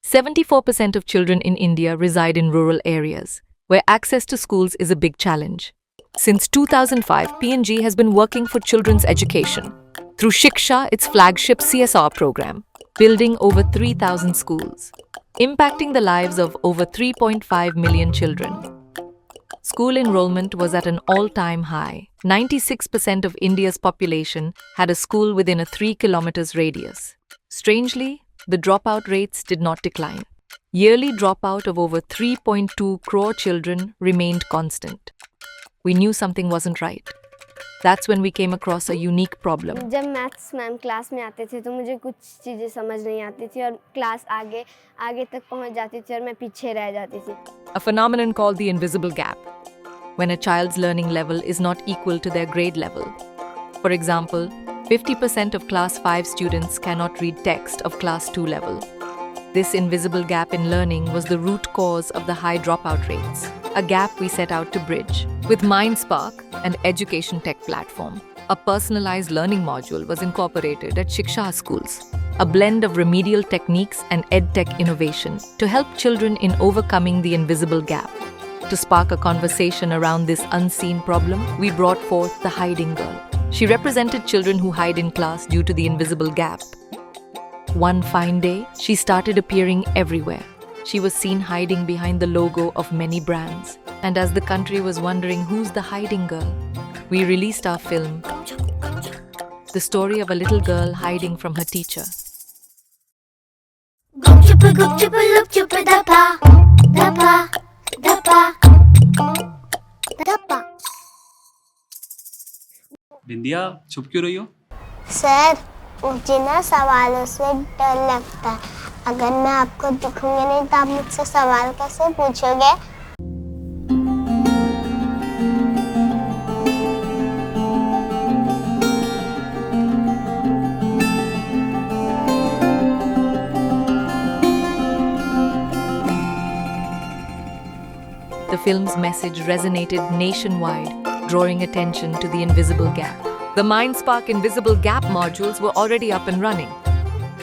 74% of children in India reside in rural areas, where access to schools is a big challenge. Since 2005, PNG has been working for children's education through Shiksha, its flagship CSR program, building over 3,000 schools, impacting the lives of over 3.5 million children. School enrollment was at an all-time high. 96% of India's population had a school within a 3 kilometers radius. Strangely, the dropout rates did not decline. Yearly dropout of over 3.2 crore children remained constant. We knew something wasn't right. That's when we came across a unique problem. जब maths ma'am class में आते थे तो मुझे कुछ चीज़ें समझ नहीं आती थी और क्लास आगे तक पहुंच जाती थी और मैं पीछे रह जाती थी. A phenomenon called the invisible gap, when a child's learning level is not equal to their grade level. For example, 50% of class 5 students cannot read text of class 2 level. This invisible gap in learning was the root cause of the high dropout rates, a gap we set out to bridge. With MindSpark, an education tech platform, a personalized learning module was incorporated at Shiksha schools, a blend of remedial techniques and edtech innovation to help children in overcoming the invisible gap. To spark a conversation around this unseen problem, we brought forth the hiding girl. She represented children who hide in class due to the invisible gap. One fine day, she started appearing everywhere. She was seen hiding behind the logo of many brands. And as the country was wondering who's the hiding girl, we released our film, the story of a little girl hiding from her teacher. बिंदिया चुप क्यों रही हो? Sir, मुझे ना सवालों से डर लगता है. अगर मैं आपको दिखूंगी नहीं तो आप मुझसे सवाल कैसे पूछोगे? The film's message resonated nationwide, drawing attention to the invisible gap. The MindSpark Invisible Gap modules were already up and running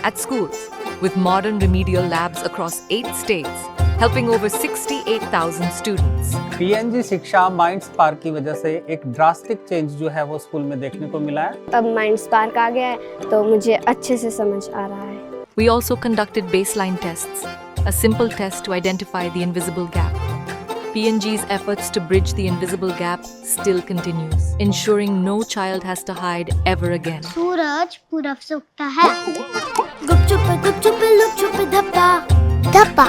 at schools, with modern remedial labs across 8 states, helping over 68,000 students. PNG शिक्षा MindSpark की वजह से एक drastic change जो है वो school में देखने को मिला है. तब MindSpark आ गया है तो मुझे अच्छे से समझ आ रहा है. We also conducted baseline tests, a simple test to identify the invisible gap. PNG's efforts to bridge the invisible gap still continues, ensuring no child has to hide ever again. सूरज पूरब से उगता है. गुपचुप लुपचुप धप्पा धप्पा